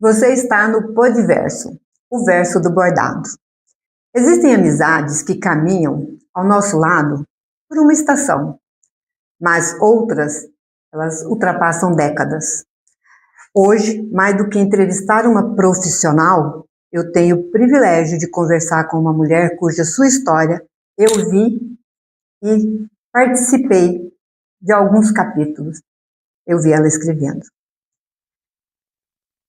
Você está no Podiverso, o verso do bordado. Existem amizades que caminham ao nosso lado por uma estação, mas outras, elas ultrapassam décadas. Hoje, mais do que entrevistar uma profissional, eu tenho o privilégio de conversar com uma mulher cuja sua história eu vi e participei de alguns capítulos. Eu vi ela escrevendo.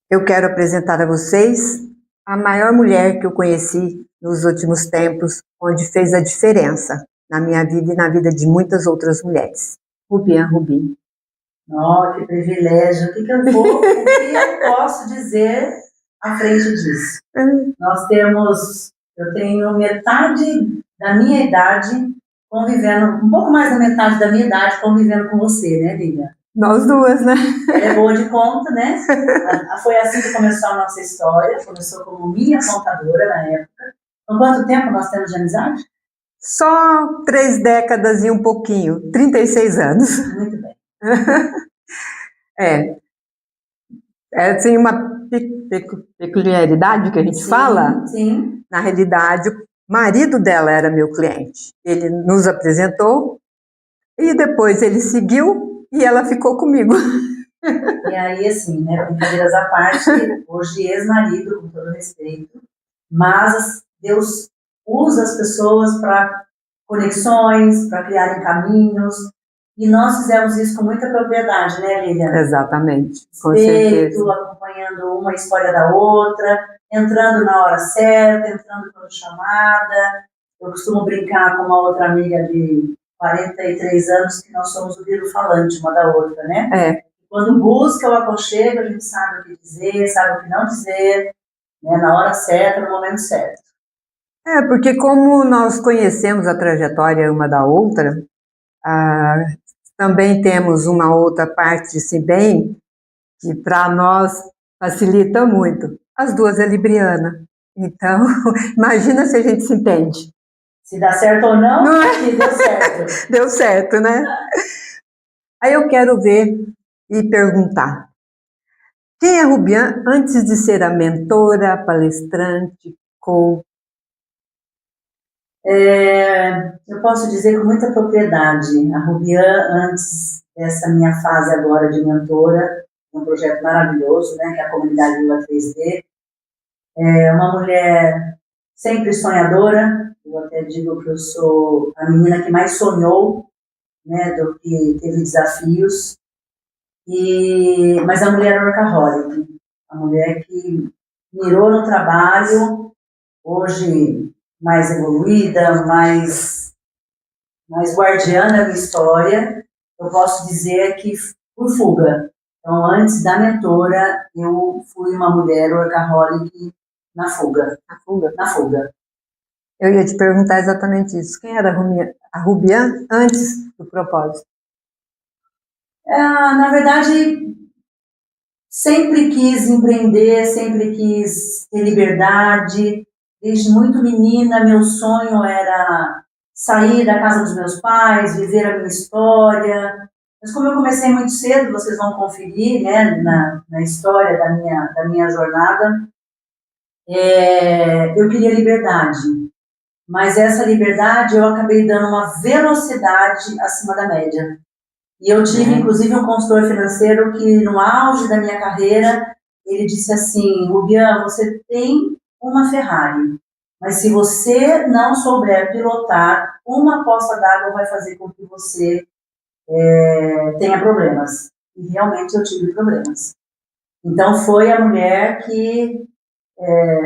Eu quero apresentar a vocês a maior mulher que eu conheci nos últimos tempos, onde fez a diferença na minha vida e na vida de muitas outras mulheres. Rubian Rubim. Oh, que privilégio! O que eu posso dizer à frente disso? Eu tenho metade da minha idade convivendo, um pouco mais da metade da minha idade convivendo com você, né, Lívia? Nós duas, né? Ela é boa de conta, né? Foi assim que começou a nossa história. Começou como minha contadora na época. Há quanto tempo nós temos de amizade? Só 3 décadas e um pouquinho, 36 anos. Muito bem. É assim, uma peculiaridade que a gente fala. Sim. Na realidade, o marido dela era meu cliente. Ele nos apresentou e depois ele seguiu e ela ficou comigo. E aí, assim, né, brincadeiras à parte, hoje ex-marido, com todo respeito, mas Deus usa as pessoas para conexões, para criarem caminhos, e nós fizemos isso com muita propriedade, né, Lilian? Exatamente, com certeza. Acompanhando uma história da outra, entrando na hora certa, entrando quando chamada. Eu costumo brincar com uma outra amiga de 43 anos que nós somos o vírus falante uma da outra, né? É. Quando busca o aconchego, a gente sabe o que dizer, sabe o que não dizer, né? Na hora certa, no momento certo. Porque como nós conhecemos a trajetória uma da outra, também temos uma outra parte, se bem, que para nós facilita muito. As duas é libriana. Então, imagina se a gente se entende. Se dá certo ou não, não é? Deu certo. Deu certo, né? Aí eu quero ver e perguntar. Quem é Rubian antes de ser a mentora, palestrante, coach? Eu posso dizer com muita propriedade, a Rubian, antes dessa minha fase agora de mentora, um projeto maravilhoso, né, que é a Comunidade Viva 3D, é uma mulher sempre sonhadora. Eu até digo que eu sou a menina que mais sonhou, né, do que teve desafios, mas a mulher workaholic, a mulher que mirou no trabalho, hoje mais evoluída, mais guardiã da minha história. Eu posso dizer que por fuga. Então, antes da mentora, eu fui uma mulher workaholic na fuga. Na fuga. Eu ia te perguntar exatamente isso. Quem era a Rubian antes do propósito? Na verdade, sempre quis empreender, sempre quis ter liberdade. Desde muito menina, meu sonho era sair da casa dos meus pais, viver a minha história. Mas como eu comecei muito cedo, vocês vão conferir, né, na história da minha jornada, eu queria liberdade. Mas essa liberdade eu acabei dando uma velocidade acima da média. E eu tive, inclusive, um consultor financeiro que, no auge da minha carreira, ele disse assim: Rubian, você tem uma Ferrari, mas se você não souber pilotar, uma poça d'água vai fazer com que você tenha problemas. E realmente eu tive problemas. Então foi a mulher que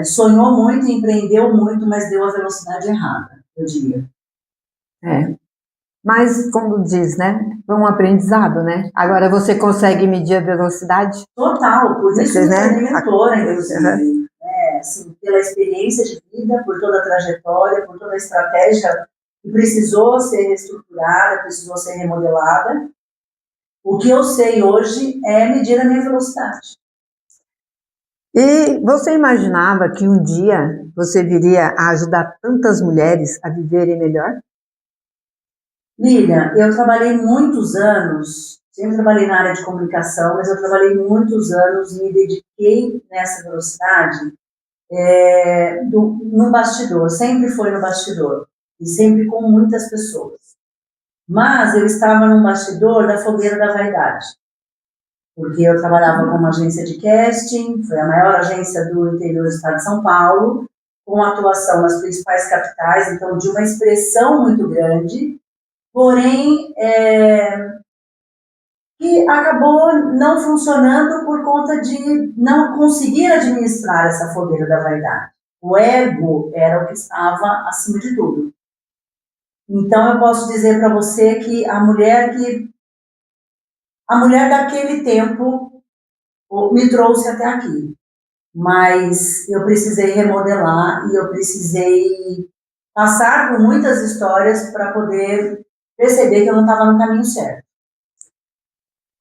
sonhou muito, empreendeu muito, mas deu a velocidade errada, eu diria. Mas, como diz, né? Foi um aprendizado, né? Agora você consegue medir a velocidade? Total, por isso você, né? mentora, inclusive. Assim, pela experiência de vida, por toda a trajetória, por toda a estratégia que precisou ser reestruturada, precisou ser remodelada. O que eu sei hoje é medir a minha velocidade. E você imaginava que um dia você viria a ajudar tantas mulheres a viverem melhor? Lilian, eu trabalhei muitos anos, sempre trabalhei na área de comunicação, mas eu trabalhei muitos anos me dediquei fiquei nessa velocidade no bastidor, sempre foi no bastidor, e sempre com muitas pessoas. Mas eu estava no bastidor da fogueira da vaidade, porque eu trabalhava com uma agência de casting, foi a maior agência do interior do estado de São Paulo, com atuação nas principais capitais, então de uma expressão muito grande, porém que acabou não funcionando por conta de não conseguir administrar essa fogueira da vaidade. O ego era o que estava acima de tudo. Então eu posso dizer para você que a mulher daquele tempo me trouxe até aqui. Mas eu precisei remodelar e eu precisei passar por muitas histórias para poder perceber que eu não estava no caminho certo.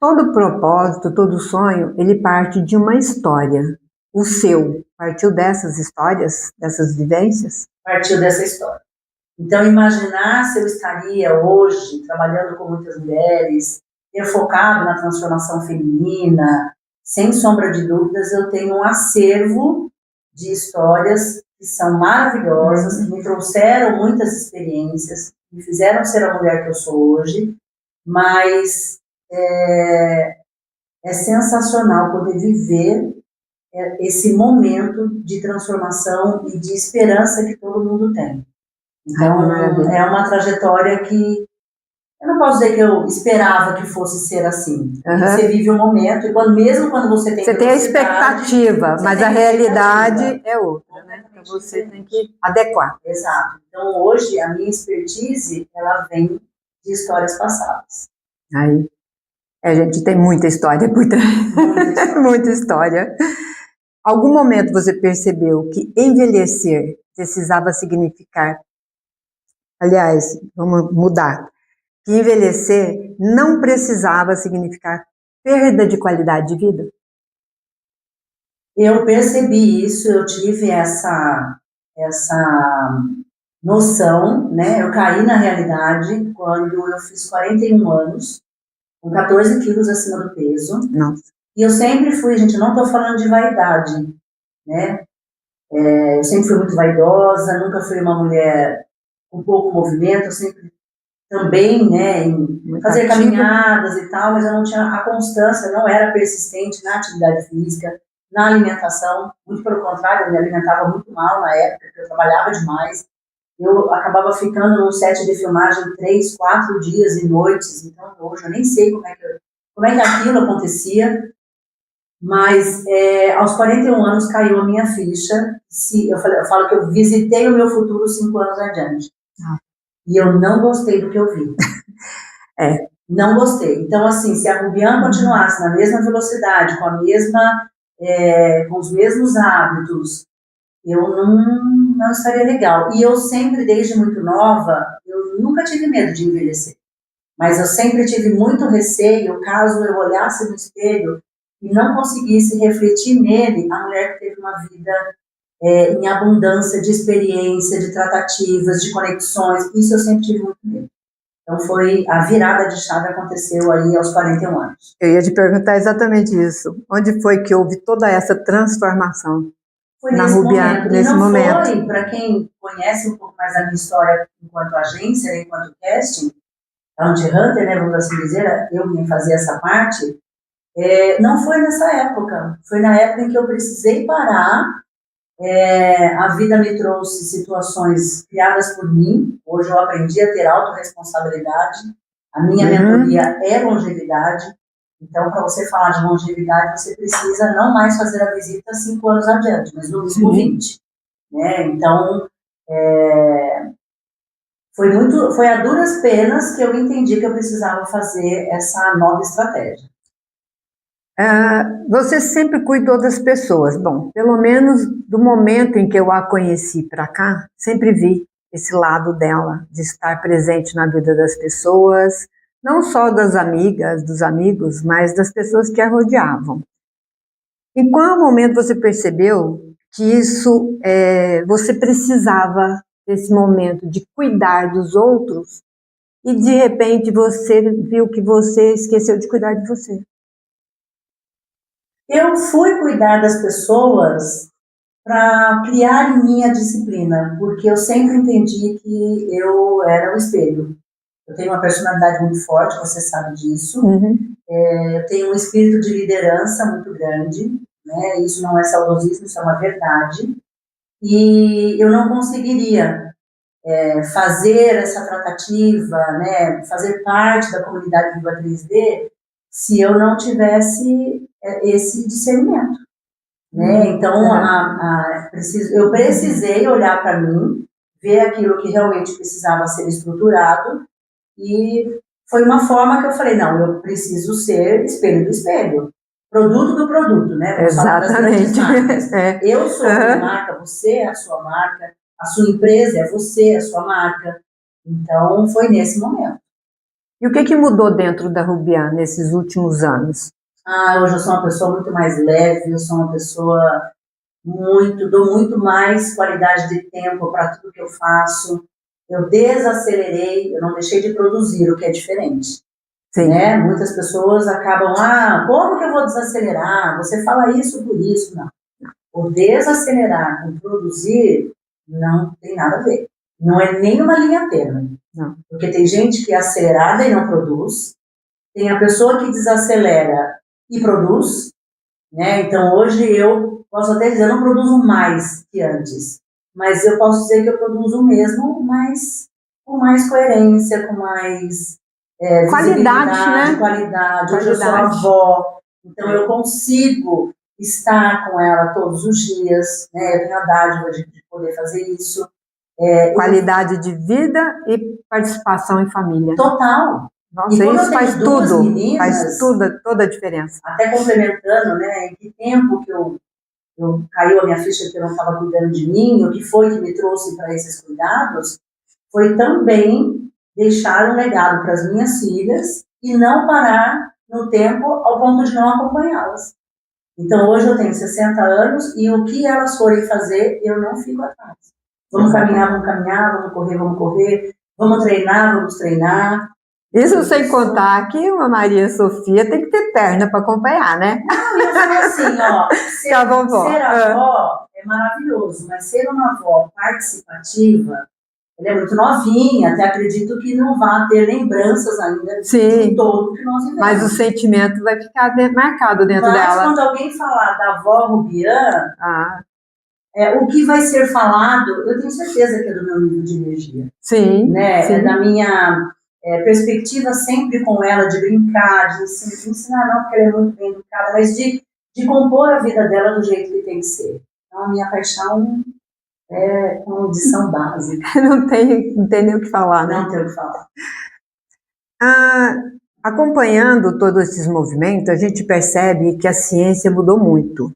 Todo propósito, todo sonho, ele parte de uma história. O seu partiu dessas histórias, dessas vivências? Partiu dessa história. Então, imaginar se eu estaria hoje trabalhando com muitas mulheres, ter focado na transformação feminina, sem sombra de dúvidas, eu tenho um acervo de histórias que são maravilhosas, que me trouxeram muitas experiências, me fizeram ser a mulher que eu sou hoje, mas é sensacional poder viver esse momento de transformação e de esperança que todo mundo tem. Então, é uma trajetória que eu não posso dizer que eu esperava que fosse ser assim. Você vive um momento, e mesmo quando você tem... Você tem a expectativa, mas a realidade é outra, né? Então você tem que adequar. Exato. Então, hoje, a minha expertise, ela vem de histórias passadas. Aí, a gente tem muita história por trás. Muita história. Algum momento você percebeu que envelhecer precisava significar... Aliás, vamos mudar. Que envelhecer não precisava significar perda de qualidade de vida? Eu percebi isso, eu tive essa noção, né? Eu caí na realidade quando eu fiz 41 anos, com 14 quilos acima do peso. Nossa. E eu sempre fui, gente, não estou falando de vaidade, né? Eu sempre fui muito vaidosa, nunca fui uma mulher com pouco movimento, eu sempre também, né, em fazer caminhadas e tal, mas eu não tinha a constância, não era persistente na atividade física, na alimentação, muito pelo contrário, eu me alimentava muito mal na época, porque eu trabalhava demais, eu acabava ficando num set de filmagem 3, 4 dias e noites, então hoje eu nem sei como é que aquilo acontecia, mas aos 41 anos caiu a minha ficha, eu falo que eu visitei o meu futuro 5 anos adiante. E eu não gostei do que eu vi. Não gostei. Então, assim, se a Rubiane continuasse na mesma velocidade, com os mesmos hábitos, eu não estaria legal. E eu sempre, desde muito nova, eu nunca tive medo de envelhecer. Mas eu sempre tive muito receio, caso eu olhasse no espelho e não conseguisse refletir nele a mulher que teve uma vida em abundância de experiência, de tratativas, de conexões. Isso eu sempre tive muito medo. Então, a virada de chave aconteceu aí aos 41 anos. Eu ia te perguntar exatamente isso. Onde foi que houve toda essa transformação? Foi nesse momento. E não foi, para quem conhece um pouco mais a minha história enquanto agência, enquanto casting, Bounty Hunter, né, vamos assim dizer, eu quem fazia essa parte, não foi nessa época. Foi na época em que eu precisei parar. A vida me trouxe situações criadas por mim. Hoje eu aprendi a ter autorresponsabilidade. A minha mentoria é longevidade. Então, para você falar de longevidade, você precisa não mais fazer a visita 5 anos adiante, mas no mínimo 20. Né? Então, foi a duras penas que eu entendi que eu precisava fazer essa nova estratégia. Você sempre cuidou das pessoas. Bom, pelo menos do momento em que eu a conheci para cá, sempre vi esse lado dela, de estar presente na vida das pessoas, não só das amigas, dos amigos, mas das pessoas que a rodeavam. Em qual momento você percebeu que isso, você precisava desse momento de cuidar dos outros e de repente você viu que você esqueceu de cuidar de você? Eu fui cuidar das pessoas para criar em mim a disciplina, porque eu sempre entendi que eu era o espelho. Eu tenho uma personalidade muito forte, você sabe disso. Eu tenho um espírito de liderança muito grande, né? Isso não é saudosismo, isso é uma verdade. E eu não conseguiria fazer essa tratativa, né? Fazer parte da comunidade Viva 3D, se eu não tivesse esse discernimento. Né? Então, eu precisei olhar para mim, ver aquilo que realmente precisava ser estruturado, e foi uma forma que eu falei, não, eu preciso ser espelho do espelho, produto do produto, né? Vamos falar das grandes marcas. Eu sou a minha marca, você é a sua marca, a sua empresa é você, a sua marca. Então, foi nesse momento. E o que mudou dentro da Rubian nesses últimos anos? Hoje eu sou uma pessoa muito mais leve, eu sou uma pessoa dou muito mais qualidade de tempo para tudo que eu faço. Eu desacelerei, eu não deixei de produzir, o que é diferente. Sim. Né? Muitas pessoas acabam, como que eu vou desacelerar? Você fala isso por isso. Não. O desacelerar com produzir não tem nada a ver. Não é nem uma linha tênue. Porque tem gente que é acelerada e não produz, tem a pessoa que desacelera e produz, né? Então hoje eu posso até dizer, eu não produzo mais que antes, mas eu posso dizer que eu produzo o mesmo, mas com mais coerência, com mais qualidade, né? Qualidade. Hoje eu sou avó, então eu consigo estar com ela todos os dias, né? Eu tenho a dádiva de poder fazer isso. Qualidade de vida e participação em família. Total. Nossa, isso faz tudo, meninas, toda a diferença. Até complementando, né, em que tempo que eu caiu a minha ficha que eu não estava cuidando de mim, o que foi que me trouxe para esses cuidados, foi também deixar um legado para as minhas filhas e não parar no tempo ao ponto de não acompanhá-las. Então, hoje eu tenho 60 anos e o que elas forem fazer, eu não fico atrás. Vamos caminhar, vamos correr, vamos treinar. Isso sem contar que uma Maria Sofia tem que ter perna para acompanhar, né? Não, eu falo assim, ó, ser avó é maravilhoso, mas ser uma avó participativa, ela é muito novinha, até acredito que não vá ter lembranças ainda de todo que nós vivemos. Mas o sentimento vai ficar marcado dentro dela. Mas quando alguém falar da avó Rubian, o que vai ser falado, eu tenho certeza que é do meu nível de energia. Sim. Né? Sim. É da minha perspectiva sempre com ela, de brincar, de ensinar não, porque ela é muito bem educada, mas de compor a vida dela do jeito que tem que ser. Então, a minha paixão é condição básica. Não tem nem o que falar, né? Não tem o que falar. Acompanhando todos esses movimentos, a gente percebe que a ciência mudou muito.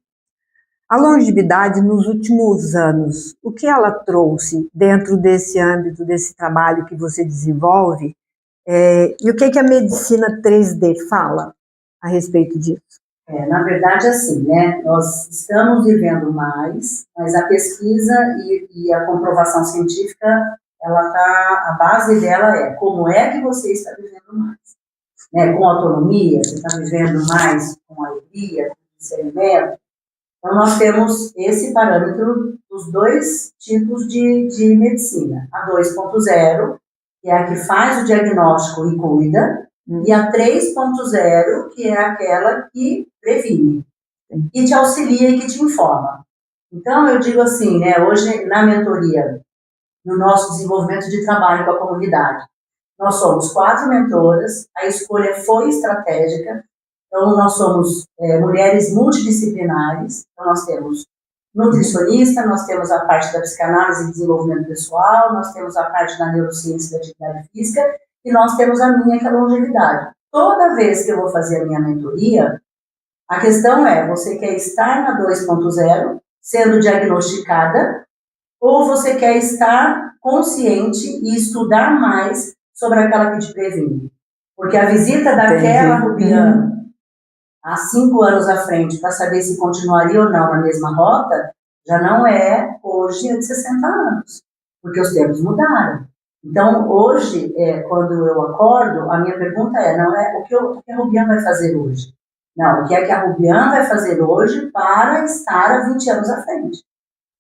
A longevidade nos últimos anos, o que ela trouxe dentro desse âmbito, desse trabalho que você desenvolve, e o que a medicina 3D fala a respeito disso? Na verdade, assim, né, nós estamos vivendo mais, mas a pesquisa e a comprovação científica, a base dela é como é que você está vivendo mais. Né, com autonomia, você está vivendo mais com alegria, com discernimento. Então, nós temos esse parâmetro dos dois tipos de medicina. A 2.0, que é a que faz o diagnóstico e cuida, e a 3.0, que é aquela que previne, e te auxilia e que te informa. Então, eu digo assim, né, hoje, na mentoria, no nosso desenvolvimento de trabalho com a comunidade, nós somos 4 mentoras, a escolha foi estratégica. Então, nós somos mulheres multidisciplinares, então nós temos nutricionista, nós temos a parte da psicanálise e desenvolvimento pessoal, nós temos a parte da neurociência e da atividade física, e nós temos a minha, que é a longevidade. Toda vez que eu vou fazer a minha mentoria, a questão é, você quer estar na 2.0, sendo diagnosticada, ou você quer estar consciente e estudar mais sobre aquela que te previne? Porque a visita daquela Rubian há 5 anos à frente, para saber se continuaria ou não na mesma rota, já não é hoje de 60 anos, porque os tempos mudaram. Então, hoje, quando eu acordo, a minha pergunta não é o que a Rubian vai fazer hoje, Não, o que é que a Rubian vai fazer hoje para estar há 20 anos à frente?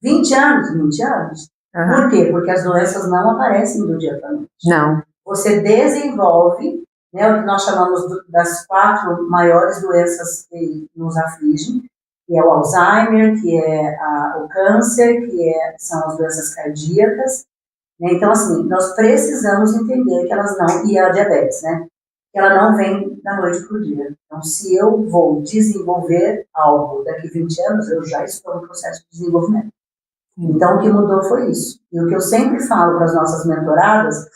20 anos, 20 anos. Uhum. Por quê? Porque as doenças não aparecem do dia para a noite. Não. Você desenvolve, né, o que nós chamamos das 4 maiores doenças que nos afligem, que é o Alzheimer, que é o câncer, são as doenças cardíacas. Né? Então, assim, nós precisamos entender que elas não... E a diabetes, né? Que ela não vem da noite para o dia. Então, se eu vou desenvolver algo daqui a 20 anos, eu já estou no processo de desenvolvimento. Então, o que mudou foi isso. E o que eu sempre falo para as nossas mentoradas,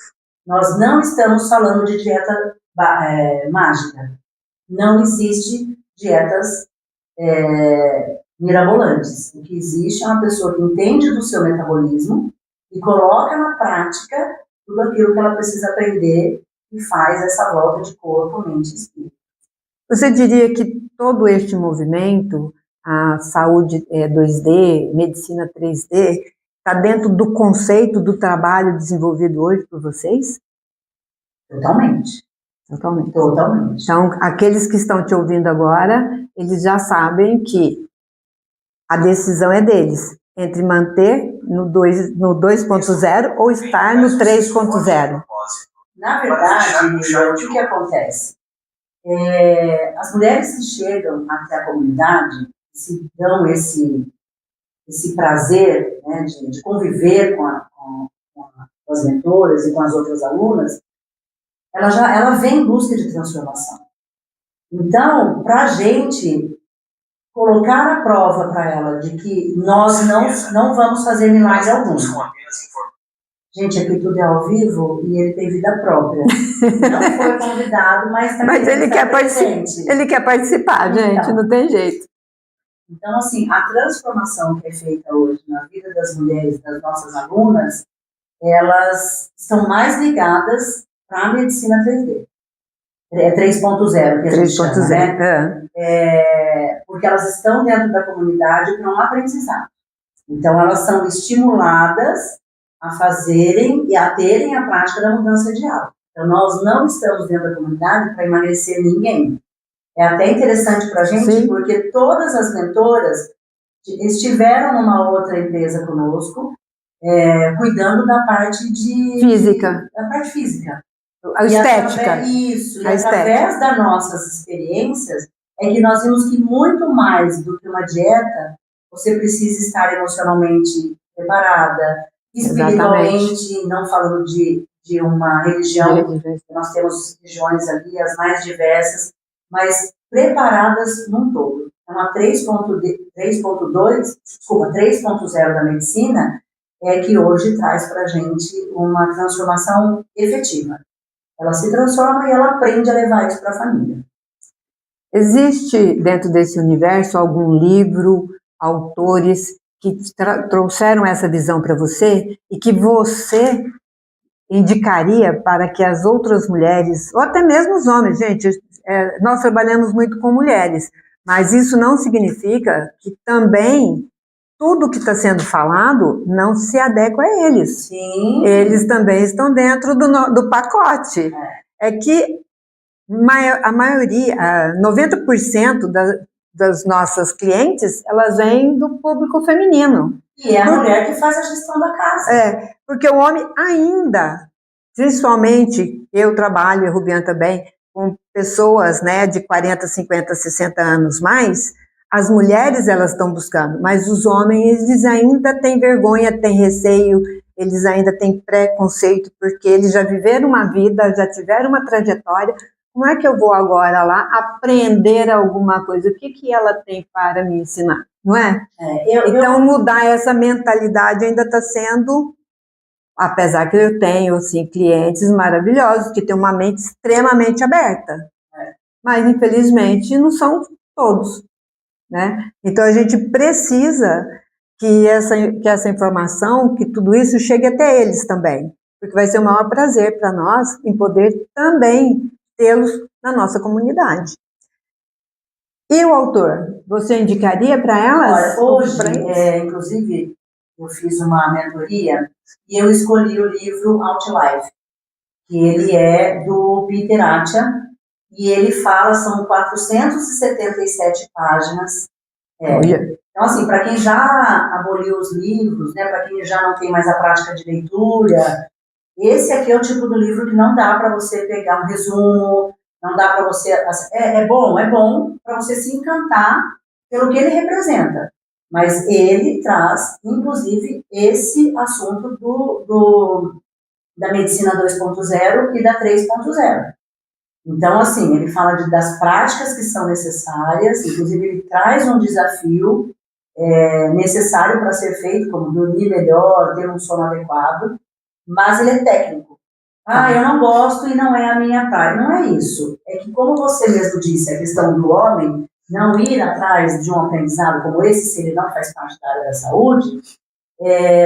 nós não estamos falando de dieta mágica. Não existe dietas mirabolantes. O que existe é uma pessoa que entende do seu metabolismo e coloca na prática tudo aquilo que ela precisa aprender e faz essa volta de corpo, mente e espírito. Você diria que todo este movimento, a saúde 2D, medicina 3D, está dentro do conceito do trabalho desenvolvido hoje por vocês? Totalmente. Totalmente. Totalmente. Então, aqueles que estão te ouvindo agora, eles já sabem que a decisão é deles, entre manter no 2.0 ou estar no 3.0. Na verdade, o que acontece? As mulheres que chegam até a comunidade, se dão esse prazer, né, de conviver com as mentoras e com as outras alunas, ela vem em busca de transformação. Então, para a gente colocar a prova para ela de que nós não vamos fazer milagre algum. Gente, aqui tudo é ao vivo e ele tem vida própria. Não foi convidado, mas também mas ele quer presente. Ele quer participar, gente, então, não tem jeito. Então, assim, a transformação que é feita hoje na vida das mulheres, das nossas alunas, elas estão mais ligadas para a medicina 3D. 3.0, que a gente chama, né? Porque elas estão dentro da comunidade para um aprendizado. Então, elas são estimuladas a fazerem e a terem a prática da mudança de hábito. Então, nós não estamos dentro da comunidade para emagrecer ninguém. É até interessante para a gente, sim, porque todas as mentoras estiveram numa outra empresa conosco, cuidando da parte física. Da parte física. A estética. Isso, e através das nossas experiências, é que nós vimos que muito mais do que uma dieta, você precisa estar emocionalmente preparada, espiritualmente, exatamente, não falando de uma religião, nós temos religiões ali, as mais diversas, mas preparadas num todo. Então, a 3.0 da medicina é que hoje traz para a gente uma transformação efetiva. Ela se transforma e ela aprende a levar isso para a família. Existe dentro desse universo algum livro, autores que trouxeram essa visão para você e que você indicaria para que as outras mulheres, ou até mesmo os homens, gente, nós trabalhamos muito com mulheres, mas isso não significa que também tudo que está sendo falado não se adequa a eles. Sim. Eles também estão dentro do pacote. É que a maioria, 90% das nossas clientes, elas vêm do público feminino. E é a mulher que faz a gestão da casa. Porque o homem ainda, principalmente, eu trabalho, e a Rubian também, com pessoas, né, de 40, 50, 60 anos mais, as mulheres elas estão buscando, mas os homens eles ainda têm vergonha, têm receio, eles ainda têm preconceito, porque eles já viveram uma vida, já tiveram uma trajetória. Como é que eu vou agora lá aprender alguma coisa? O que ela tem para me ensinar? Não é? Então, mudar essa mentalidade ainda está sendo, apesar que eu tenho assim, clientes maravilhosos, que têm uma mente extremamente aberta. Mas, infelizmente, não são todos. Né? Então, a gente precisa que essa informação, que tudo isso chegue até eles também. Porque vai ser o maior prazer para nós em poder também tê-los na nossa comunidade. E o autor? Você indicaria para elas? Olha, hoje, inclusive, eu fiz uma mentoria e eu escolhi o livro Outlife, que ele é do Peter Attia, e ele fala, são 477 páginas. Então, assim, para quem já aboliu os livros, né, para quem já não tem mais a prática de leitura, esse aqui é o tipo do livro que não dá para você pegar um resumo, não dá para você... É bom para você se encantar pelo que ele representa. Mas ele traz, inclusive, esse assunto da medicina 2.0 e da 3.0. Então, assim, ele fala das práticas que são necessárias, inclusive ele traz um desafio necessário para ser feito, como dormir melhor, ter um sono adequado, mas ele é técnico. Eu não gosto e não é a minha praia. Não é isso. É que, como você mesmo disse, a questão do homem não ir atrás de um aprendizado como esse, se ele não faz parte da área da saúde,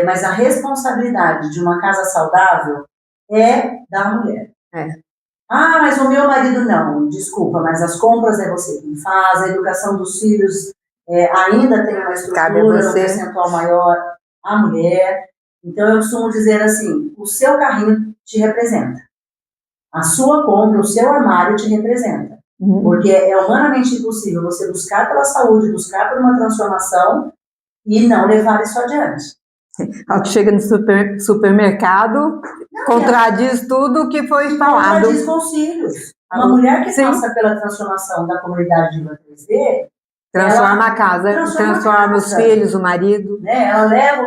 mas a responsabilidade de uma casa saudável é da mulher. Mas o meu marido não, desculpa, mas as compras é você quem faz, a educação dos filhos ainda tem uma estrutura, um percentual maior, a mulher. Então, eu costumo dizer assim, o seu carrinho te representa. A sua compra, o seu armário te representa. Porque é humanamente impossível você buscar pela saúde, buscar por uma transformação e não levar isso adiante. Ao que chega no supermercado, contradiz tudo que foi falado. Contradiz concílios. Uma mulher que passa pela transformação da comunidade de 3D, transforma a casa, transforma os filhos, o marido. Ela leva o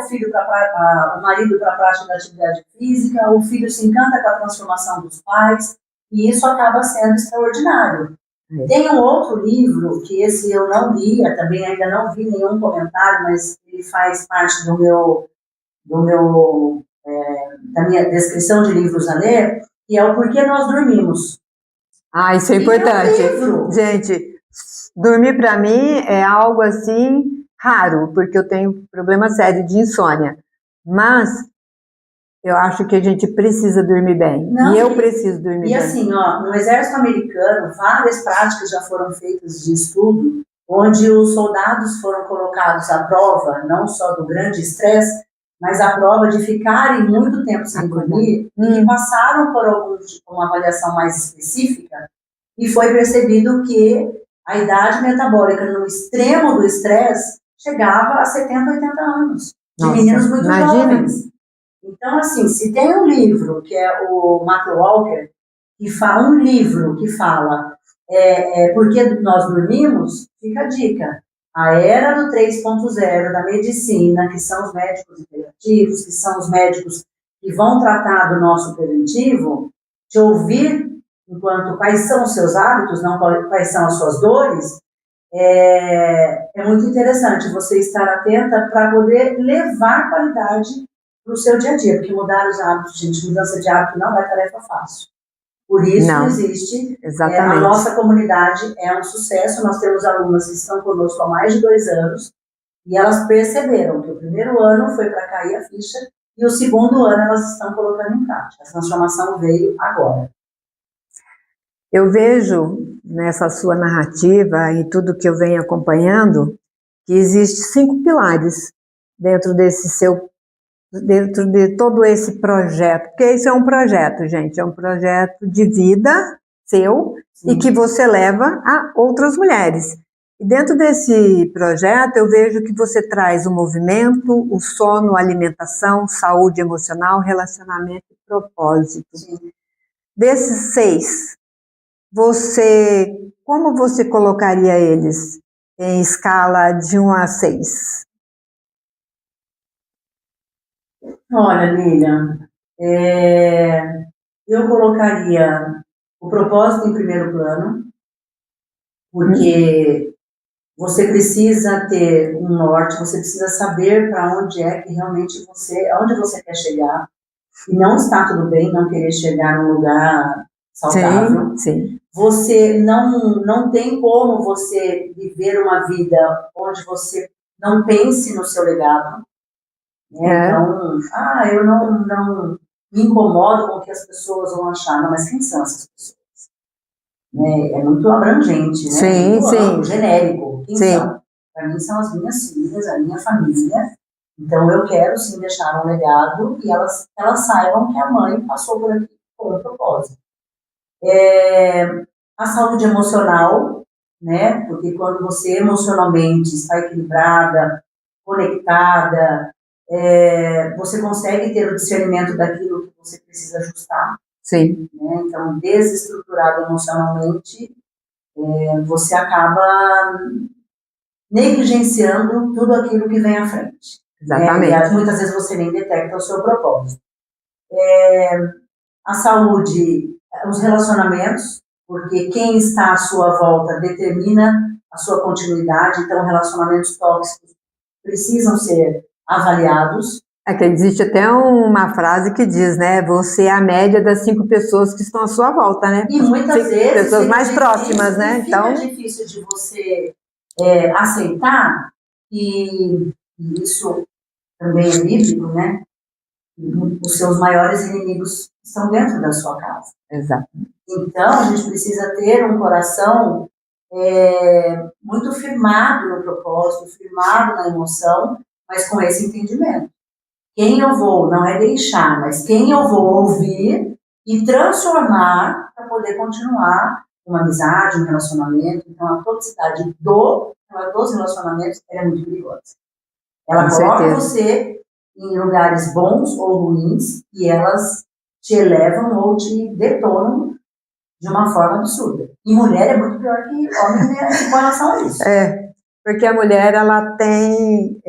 marido para a prática da atividade física, o filho se encanta com a transformação dos pais, e isso acaba sendo extraordinário. Tem um outro livro, que esse eu não li, também ainda não vi nenhum comentário, mas ele faz parte da minha descrição de livros a ler, que é o Porquê Nós Dormimos. Isso é importante. Gente, dormir para mim é algo assim raro, porque eu tenho problema sério de insônia. Mas eu acho que a gente precisa dormir bem. E eu preciso dormir bem. E assim, no exército americano, várias práticas já foram feitas de estudo, onde os soldados foram colocados à prova, não só do grande estresse, mas à prova de ficarem muito tempo sem dormir, e que passaram por uma avaliação mais específica, e foi percebido que a idade metabólica no extremo do estresse chegava a 70, 80 anos, de meninos muito jovens. Então, assim, se tem um livro, que é o Matthew Walker, que fala Por que Nós Dormimos, fica a dica. A era do 3.0 da medicina, que são os médicos integrativos, que são os médicos que vão tratar do nosso preventivo, te ouvir enquanto quais são os seus hábitos, não quais são as suas dores, é muito interessante você estar atenta para poder levar qualidade para o seu dia a dia, porque mudar os hábitos, gente, mudança de hábito não é tarefa fácil. Por isso existe, a nossa comunidade é um sucesso, nós temos alunas que estão conosco há mais de 2 anos, e elas perceberam que o primeiro ano foi para cair a ficha, e o segundo ano elas estão colocando em prática. A transformação veio agora. Eu vejo nessa sua narrativa e tudo que eu venho acompanhando, que existe 5 pilares dentro de todo esse projeto, porque isso é um projeto, gente, é um projeto de vida seu e que você leva a outras mulheres. E dentro desse projeto eu vejo que você traz o movimento, o sono, a alimentação, saúde emocional, relacionamento e propósito. Desses 6, como você colocaria eles em escala de 1 a 6? Olha, Lilian, eu colocaria o propósito em primeiro plano, porque você precisa ter um norte, você precisa saber para onde é que realmente aonde você quer chegar, e não está tudo bem não querer chegar num lugar saudável. Sim. Você não tem como você viver uma vida onde você não pense no seu legado. Então, eu não me incomodo com o que as pessoas vão achar. Não, mas quem são essas pessoas? É muito abrangente, né? Sim, muito amplo, genérico. Quem são? Para mim são as minhas filhas, a minha família. Então, eu quero sim deixar um legado e elas saibam que a mãe passou por aqui com um propósito. a saúde emocional, né? Porque quando você emocionalmente está equilibrada, conectada, você consegue ter o discernimento daquilo que você precisa ajustar. Sim. Né? Então, desestruturado emocionalmente, você acaba negligenciando tudo aquilo que vem à frente. Exatamente. Né? E muitas vezes você nem detecta o seu propósito. A saúde, os relacionamentos, porque quem está à sua volta determina a sua continuidade, então relacionamentos tóxicos precisam ser avaliados. Que existe até uma frase que diz, né? Você é a média das 5 pessoas que estão à sua volta, né? E muitas vezes pessoas mais próximas, né? Então fica difícil de você aceitar, e isso também é bíblico, né? Os seus maiores inimigos estão dentro da sua casa. Exato. Então, a gente precisa ter um coração muito firmado no propósito, firmado na emoção, mas com esse entendimento. Quem eu vou, não é deixar, mas quem eu vou ouvir e transformar para poder continuar uma amizade, um relacionamento. Então, a toxicidade dos relacionamentos é muito perigosa. Ela coloca você em lugares bons ou ruins e elas te elevam ou te detonam de uma forma absurda. E mulher é muito pior que homem com relação a isso. Porque a mulher, ela tem...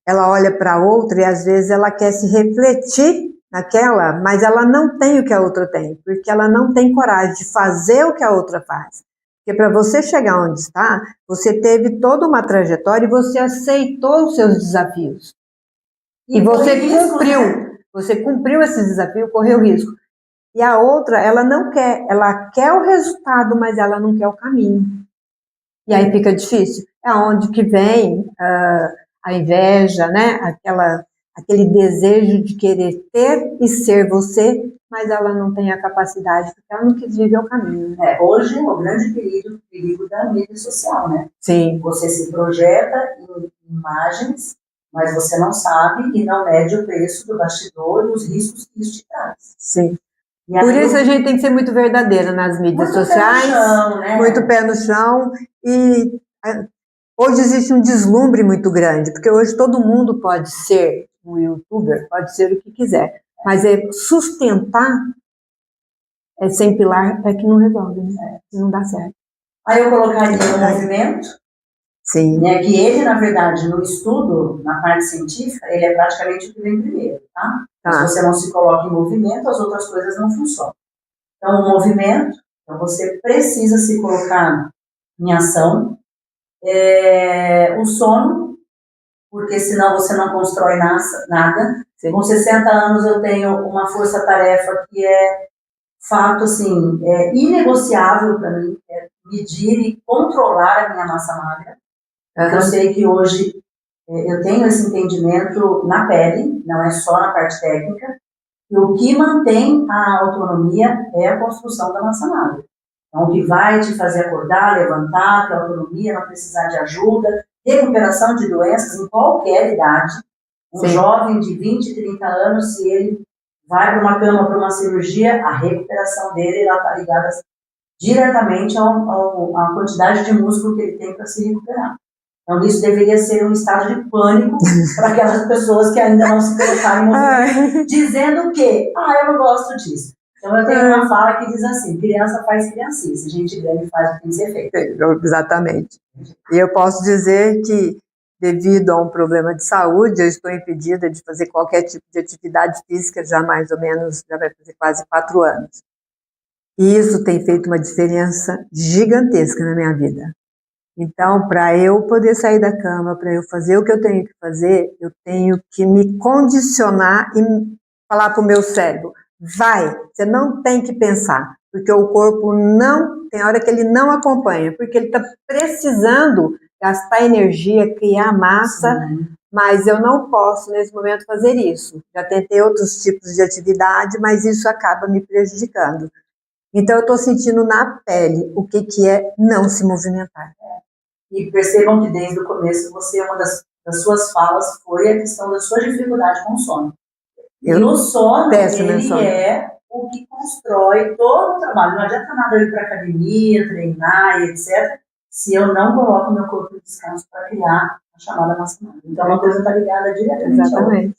ela olha para a outra e às vezes ela quer se refletir naquela, mas ela não tem o que a outra tem, porque ela não tem coragem de fazer o que a outra faz. Porque para você chegar onde está, você teve toda uma trajetória e você aceitou os seus desafios. E você cumpriu. Né? Você cumpriu esse desafio, correu risco. E a outra, ela não quer. Ela quer o resultado, mas ela não quer o caminho. E aí fica difícil. É onde que vem a inveja, né? Aquele desejo de querer ter e ser você, mas ela não tem a capacidade, porque ela não quis viver o caminho. Hoje, o grande perigo da mídia social, né? Sim. Você se projeta em imagens, mas você não sabe e não mede o preço do bastidor e os riscos que isso te traz. Sim. Por isso a gente tem que ser muito verdadeira nas mídias sociais. Pé no chão, né? Muito pé no chão. E hoje existe um deslumbre muito grande, porque hoje todo mundo pode ser um youtuber, pode ser o que quiser, mas sustentar sem pilar é que não resolve, né? Não dá certo. Aí eu colocaria o movimento, sim, né, que ele, na verdade, no estudo, na parte científica, ele é praticamente o que vem primeiro, tá? Se você não se coloca em movimento, as outras coisas não funcionam. Então, o movimento, então você precisa se colocar em ação. O sono, porque senão você não constrói nada. Sim. Com 60 anos eu tenho uma força-tarefa que é fato, assim, inegociável para mim, medir e controlar a minha massa magra. Eu sei que hoje eu tenho esse entendimento na pele, não é só na parte técnica, e o que mantém a autonomia é a construção da massa magra. Então, o que vai te fazer acordar, levantar, ter autonomia, não precisar de ajuda, recuperação de doenças em qualquer idade. Um jovem de 20, 30 anos, se ele vai para uma cama, para uma cirurgia, a recuperação dele está ligada diretamente à quantidade de músculo que ele tem para se recuperar. Então, isso deveria ser um estado de pânico para aquelas pessoas que ainda não se colocaram em movimento, dizendo que, eu não gosto disso. Então, eu tenho uma fala que diz assim, criança faz criancice, gente grande faz o que tem que ser feito. Exatamente. E eu posso dizer que, devido a um problema de saúde, eu estou impedida de fazer qualquer tipo de atividade física já vai fazer quase 4 anos. E isso tem feito uma diferença gigantesca na minha vida. Então, para eu poder sair da cama, para eu fazer o que eu tenho que fazer, eu tenho que me condicionar e falar para o meu cérebro, vai, você não tem que pensar, porque o corpo tem hora que ele não acompanha, porque ele está precisando gastar energia, criar massa, mas eu não posso nesse momento fazer isso. Já tentei outros tipos de atividade, mas isso acaba me prejudicando. Então, eu estou sentindo na pele o que é não se movimentar. E percebam que desde o começo, uma das suas falas foi a questão da sua dificuldade com o sono. E o sono, ele é o que constrói todo o trabalho. Não adianta nada eu ir para academia, treinar e etc., se eu não coloco meu corpo em descanso para criar a chamada massa magra. Então, uma coisa está ligada diretamente à outra. Exatamente.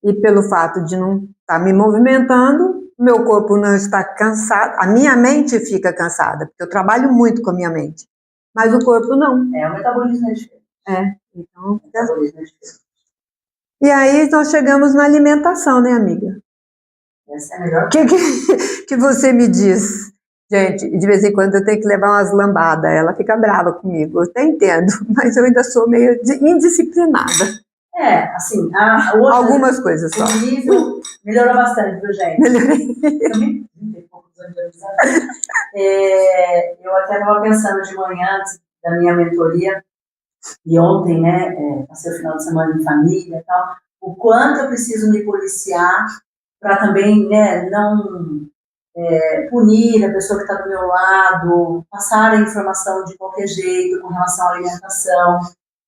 E pelo fato de não estar me movimentando, meu corpo não está cansado, a minha mente fica cansada, porque eu trabalho muito com a minha mente, mas o corpo não. O metabolismo é diferente. Então, O metabolismo é diferente. e aí nós chegamos na alimentação, né, amiga? Essa é a melhor. O que você me diz? Gente, de vez em quando eu tenho que levar umas lambadas, ela fica brava comigo, eu até entendo, mas eu ainda sou meio indisciplinada. Assim, algumas coisas só. O nível melhorou bastante, viu, gente? Melhorei. Eu até estava pensando de manhã, antes da minha mentoria, e ontem, né, passei o final de semana em família e tal, o quanto eu preciso me policiar para também, né, não punir a pessoa que está do meu lado, passar a informação de qualquer jeito com relação à alimentação.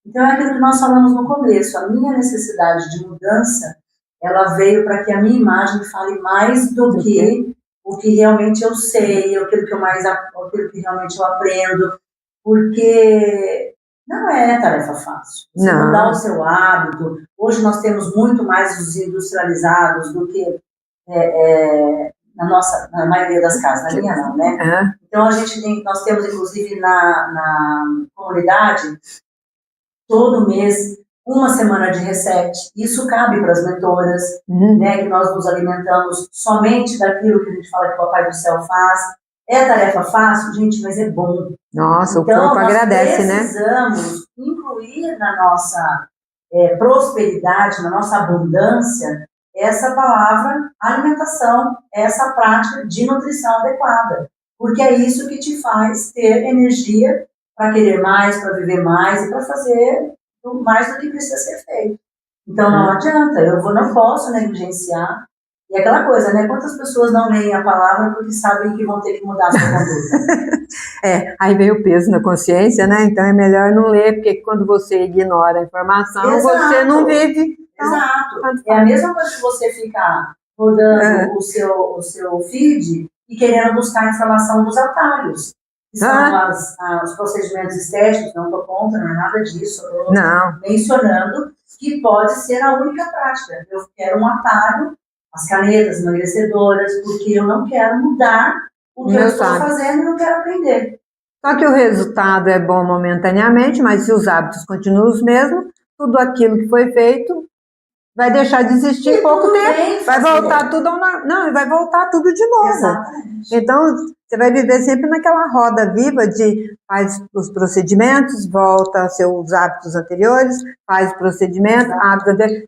Então, é aquilo que nós falamos no começo, a minha necessidade de mudança, ela veio para que a minha imagem fale mais do que o que realmente eu sei, aquilo que realmente eu aprendo, porque não é tarefa fácil. Você mudar o seu hábito. Hoje nós temos muito mais os industrializados do que na maioria das casas, na minha não, né? Então, nós temos, inclusive, na comunidade, todo mês, uma semana de reset. Isso cabe para as mentoras, né, que nós nos alimentamos somente daquilo que a gente fala que o Papai do Céu faz. É tarefa fácil, gente, mas é bom. Nossa, então, o corpo agradece, né? Nós precisamos incluir na nossa prosperidade, na nossa abundância, essa palavra alimentação, essa prática de nutrição adequada. Porque é isso que te faz ter energia para querer mais, para viver mais e para fazer mais do que precisa ser feito. Então, não adianta, não posso negligenciar. E aquela coisa, né? Quantas pessoas não leem a palavra porque sabem que vão ter que mudar a sua conduta? Aí vem o peso na consciência, né? Então é melhor não ler, porque quando você ignora a informação, você não vive. Então, exato. É a mesma coisa que você ficar rodando o seu feed e querendo buscar informação dos atalhos. Que são os procedimentos estéticos, não estou contra, não é nada disso. Estou mencionando que pode ser a única prática. Eu quero um atalho, as canetas emagrecedoras, porque eu não quero mudar o que eu estou fazendo e não quero aprender. Só que o resultado é bom momentaneamente, mas se os hábitos continuam os mesmos, tudo aquilo que foi feito vai deixar de existir em pouco tempo. Vai voltar tudo vai voltar tudo de novo. Exatamente. Então, você vai viver sempre naquela roda viva de faz os procedimentos, volta aos seus hábitos anteriores, faz procedimento,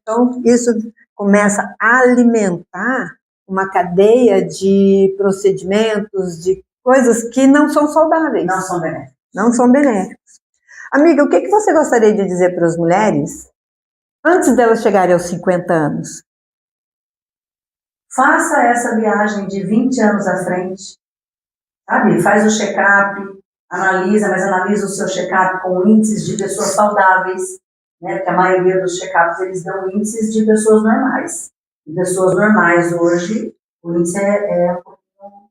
então isso começa a alimentar uma cadeia de procedimentos, de coisas que não são saudáveis. Não são benéficos. Não são benéficos. Amiga, o que você gostaria de dizer para as mulheres antes delas chegarem aos 50 anos? Faça essa viagem de 20 anos à frente, sabe? Faz o check-up, analisa o seu check-up com índices de pessoas saudáveis, né? Porque a maioria dos check-ups, eles dão índices de pessoas normais. E pessoas normais hoje, o índice é um pouquinho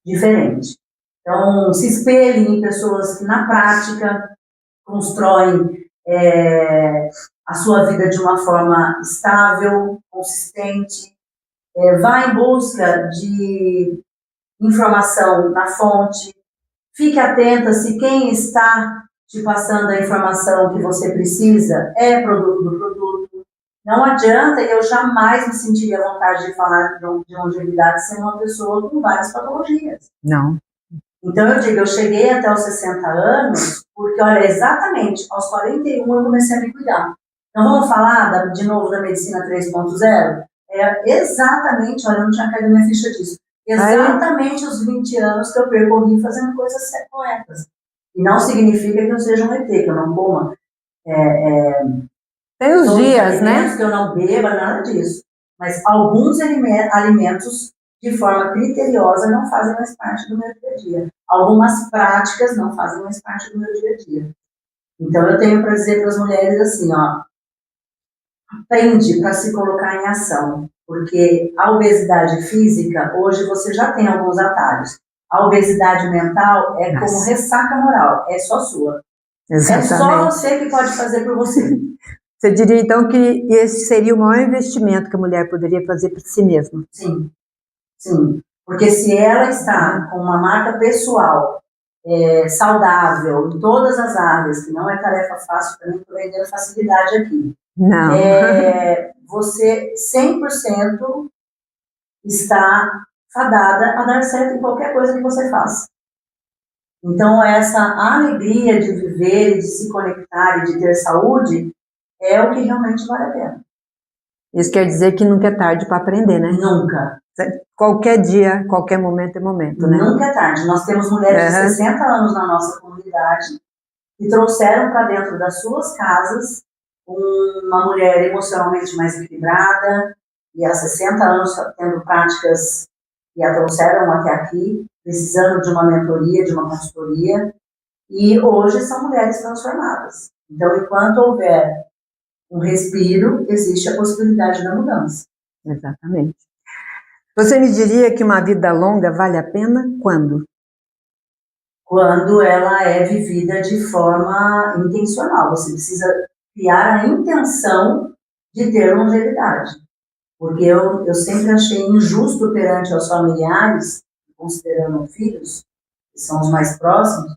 diferente. Então, se espelhe em pessoas que, na prática, constroem a sua vida de uma forma estável, consistente. Vá em busca de informação na fonte. Fique atenta se quem está te passando a informação que você precisa é produto do produto. Não adianta, eu jamais me sentiria à vontade de falar de longevidade sem uma pessoa com várias patologias. Não. Então, eu digo, eu cheguei até os 60 anos, porque, olha, exatamente, aos 41 eu comecei a me cuidar. Então, vamos falar, de novo, da medicina 3.0? Exatamente, olha, eu não tinha caído minha ficha disso. Exatamente os 20 anos que eu percorri fazendo coisas corretas. E não significa que eu seja um ET, que eu não coma. Tem os dias, né? Que eu não beba, nada disso. Mas alguns alimentos, de forma criteriosa, não fazem mais parte do meu dia a dia. Algumas práticas não fazem mais parte do meu dia a dia. Então, eu tenho para dizer para as mulheres assim, ó, prende para se colocar em ação, porque a obesidade física, hoje você já tem alguns atalhos. A obesidade mental é como ressaca moral, é só sua. Exatamente. É só você que pode fazer por você. Você diria, então, que esse seria o maior investimento que a mulher poderia fazer para si mesma? Sim, sim. Porque se ela está com uma marca pessoal saudável em todas as áreas, que não é tarefa fácil, para mim estou vendendo facilidade aqui. Não. Você 100% está fadada a dar certo em qualquer coisa que você faça. Então, essa alegria de viver, de se conectar e de ter saúde é o que realmente vale a pena. Isso quer dizer que nunca é tarde para aprender, né? Nunca. Qualquer dia, qualquer momento é momento, né? Nunca é tarde. Nós temos mulheres de 60 anos na nossa comunidade que trouxeram para dentro das suas casas uma mulher emocionalmente mais equilibrada e há 60 anos tendo práticas e a trouxeram até aqui, precisando de uma mentoria, de uma consultoria, e hoje são mulheres transformadas. Então, enquanto houver um respiro, existe a possibilidade da mudança. Exatamente. Você me diria que uma vida longa vale a pena quando? Quando ela é vivida de forma intencional. Você precisa criar a intenção de ter longevidade. Porque eu sempre achei injusto perante os familiares, considerando filhos, que são os mais próximos,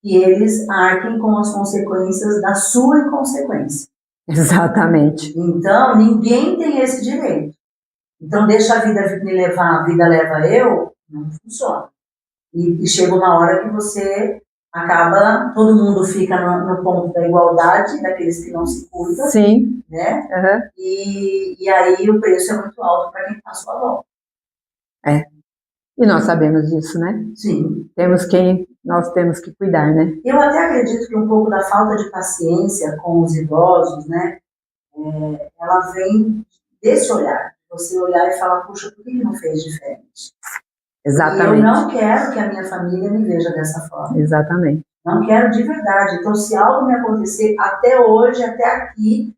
que eles arquem com as consequências da sua inconsequência. Exatamente. Então, ninguém tem esse direito. Então, deixa a vida me levar, a vida leva eu, não funciona. E chega uma hora que você acaba, todo mundo fica no ponto da igualdade, daqueles que não se cuidam. Sim. Né? Uhum. E aí o preço é muito alto para quem faz sua volta. E nós sabemos disso, né? Sim. Nós temos que cuidar, né? Eu até acredito que um pouco da falta de paciência com os idosos, né? Ela vem desse olhar. Você olhar e falar, puxa, por que ele não fez diferente? Exatamente. E eu não quero que a minha família me veja dessa forma. Exatamente. Não quero de verdade. Então, se algo me acontecer, até hoje, até aqui,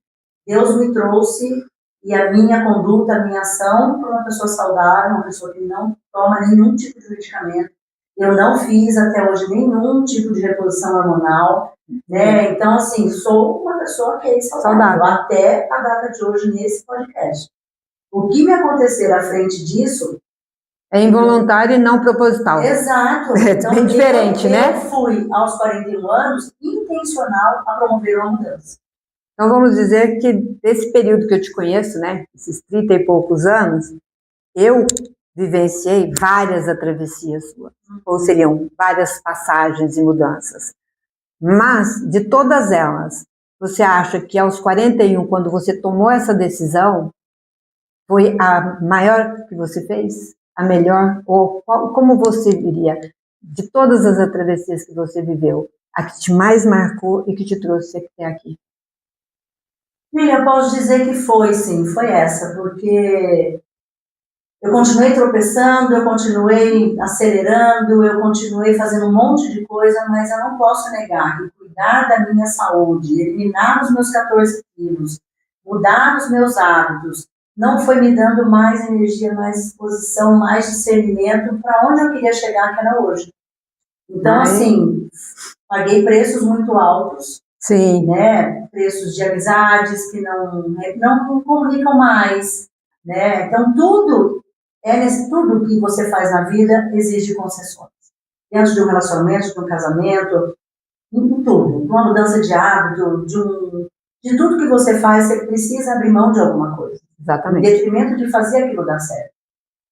Deus me trouxe e a minha conduta, a minha ação para uma pessoa saudável, uma pessoa que não toma nenhum tipo de medicamento. Eu não fiz até hoje nenhum tipo de reposição hormonal, né? Então, assim, sou uma pessoa que é saudável até a data de hoje nesse podcast. O que me acontecer à frente disso é involuntário e não proposital. Exato. Então, bem diferente, né? Eu fui, aos 41 anos, intencional a promover uma mudança. Então, vamos dizer que desse período que eu te conheço, né, esses 30 e poucos anos, eu vivenciei várias travessias suas, ou seriam várias passagens e mudanças. Mas, de todas elas, você acha que aos 41, quando você tomou essa decisão, foi a maior que você fez? A melhor? Ou como você diria, de todas as travessias que você viveu, a que te mais marcou e que te trouxe até aqui? Eu posso dizer que foi, sim, foi essa, porque eu continuei tropeçando, eu continuei acelerando, eu continuei fazendo um monte de coisa, mas eu não posso negar que cuidar da minha saúde, eliminar os meus 14 quilos, mudar os meus hábitos, não foi me dando mais energia, mais disposição, mais discernimento para onde eu queria chegar, que era hoje. Então, assim, paguei preços muito altos. Sim. Né? Preços de amizades que não comunicam mais, né? Então, tudo que você faz na vida exige concessões. Dentro de um relacionamento, de um casamento, em tudo. Uma mudança de hábito, de tudo que você faz, você precisa abrir mão de alguma coisa. Exatamente. Em detrimento de fazer aquilo dar certo.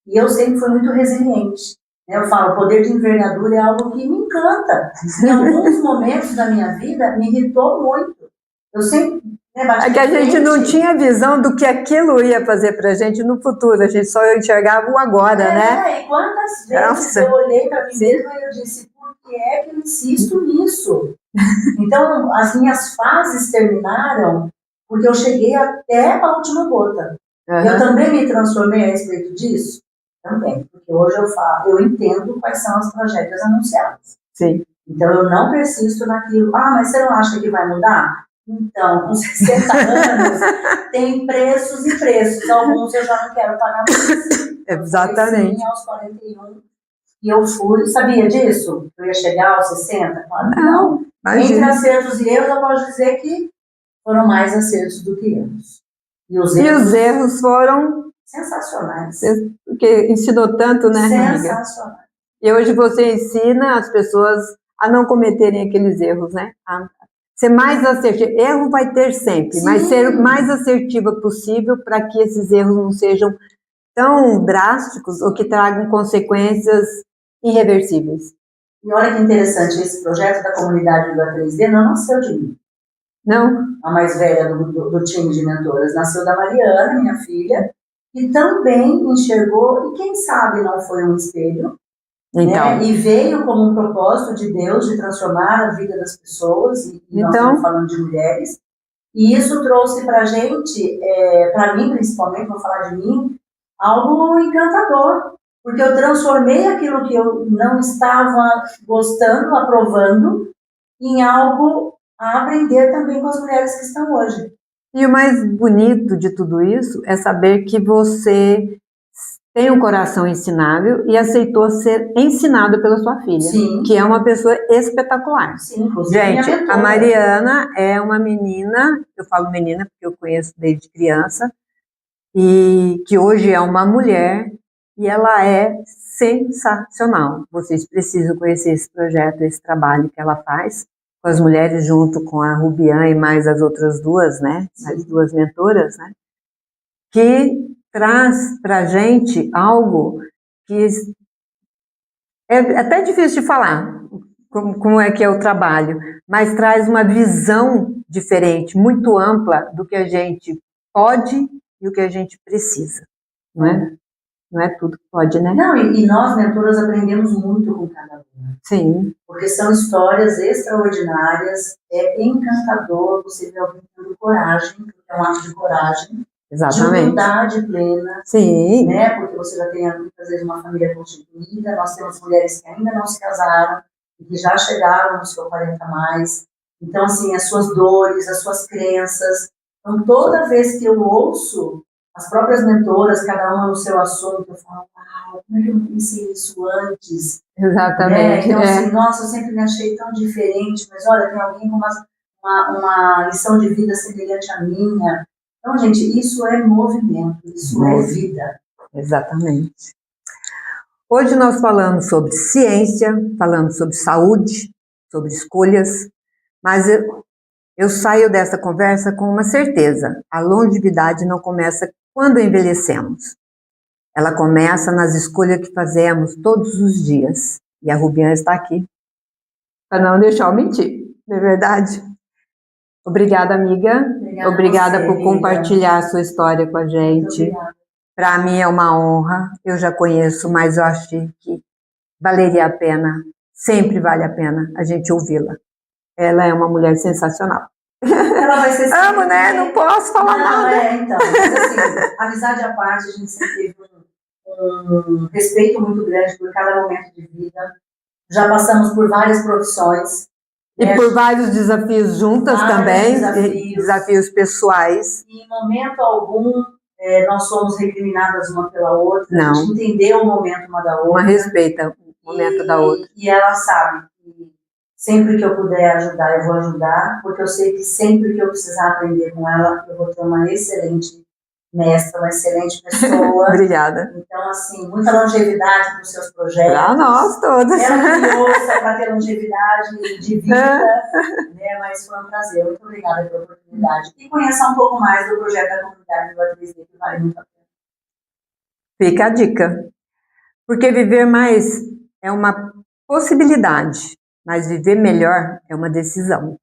E eu sempre fui muito resiliente. Eu falo, o poder de envergadura é algo que me encanta. Em alguns momentos da minha vida, me irritou muito. Eu sempre... É que a gente não tinha visão do que aquilo ia fazer pra gente no futuro. A gente só enxergava o agora, né? E quantas vezes eu olhei para mim mesma e eu disse, por que é que eu insisto nisso? Então, as minhas fases terminaram porque eu cheguei até a última gota. Eu também me transformei a respeito disso? Também, porque hoje eu entendo quais são as tragédias anunciadas. Sim. Então, eu não persisto naquilo. Ah, mas você não acha que vai mudar? Então, com 60 anos, tem preços e preços. Alguns eu já não quero pagar mais. Exatamente. Sim, aos 41. E eu fui, sabia disso? Eu ia chegar aos 60? Claro que não. Entre acertos e erros, eu posso dizer que foram mais acertos do que erros. E os erros foram sensacionais. Porque ensinou tanto, né, amiga? Sensacionais. E hoje você ensina as pessoas a não cometerem aqueles erros, né? A ser mais assertiva. Erro vai ter sempre, mas ser o mais assertiva possível para que esses erros não sejam tão drásticos ou que tragam consequências irreversíveis. E olha que interessante, esse projeto da comunidade do A3D não nasceu de mim. Não? A mais velha do time de mentoras. Nasceu da Mariana, minha filha, que também enxergou, e quem sabe não foi um espelho, então, né? E veio como um propósito de Deus de transformar a vida das pessoas, e nós estamos falando de mulheres, e isso trouxe para a gente, para mim principalmente, vou falar de mim, algo encantador, porque eu transformei aquilo que eu não estava gostando, aprovando, em algo a aprender também com as mulheres que estão hoje. E o mais bonito de tudo isso é saber que você tem um coração ensinável e aceitou ser ensinado pela sua filha, sim, que é uma pessoa espetacular. Sim, gente, a Mariana é uma menina, eu falo menina porque eu conheço desde criança, e que hoje é uma mulher, e ela é sensacional. Vocês precisam conhecer esse projeto, esse trabalho que ela faz com as mulheres, junto com a Rubian e mais as outras duas, né? As duas mentoras, né? Que traz para a gente algo que é até difícil de falar, como é que é o trabalho, mas traz uma visão diferente, muito ampla do que a gente pode e o que a gente precisa, não é? Não é tudo que pode, né? Não, e nós, mentoras, aprendemos muito com cada uma. Sim. Porque são histórias extraordinárias, é encantador você ver alguém tendo coragem, porque é um ato de coragem, exatamente, de humildade plena, sim, né? Porque você já tem muitas vezes uma família constituída, nós temos mulheres que ainda não se casaram, e que já chegaram no seu 40 mais, então assim, as suas dores, as suas crenças, então toda vez que eu ouço as próprias mentoras, cada uma no seu assunto, eu falo, uau, como é que eu não pensei isso antes? Exatamente. Né? Então, assim, nossa, eu sempre me achei tão diferente, mas olha, tem alguém com uma lição de vida semelhante à minha. Então, gente, isso é movimento, isso é vida. Exatamente. Hoje nós falamos sobre ciência, falamos sobre saúde, sobre escolhas, mas eu saio dessa conversa com uma certeza: a longevidade não começa quando envelhecemos. Ela começa nas escolhas que fazemos todos os dias. E a Rubian está aqui para não deixar eu mentir, não é verdade? Obrigada, amiga. Obrigada por compartilhar a sua história com a gente. Para mim é uma honra. Eu já conheço, mas eu achei que valeria a pena, sempre vale a pena a gente ouvi-la. Ela é uma mulher sensacional. Ela vai ser amo, né? Não posso falar nada. Então, mas assim, amizade à parte, a gente sempre teve um respeito muito grande por cada momento de vida. Já passamos por várias profissões. E por vários desafios juntas também, desafios pessoais. E em momento algum, nós somos recriminadas uma pela outra. Não. A gente entendeu o momento uma da outra. Uma respeita o momento da outra. E ela sabe que sempre que eu puder ajudar, eu vou ajudar, porque eu sei que sempre que eu precisar aprender com ela, eu vou ter uma excelente mestra, uma excelente pessoa. Obrigada. Então, assim, muita longevidade para os seus projetos. Para nós todos. Ela criou para ter longevidade de vida, né? Mas foi um prazer. Muito obrigada pela oportunidade. E conheça um pouco mais do projeto da comunidade do A3D, que vale muito a pena. Fica a dica. Porque viver mais é uma possibilidade, mas viver melhor é uma decisão.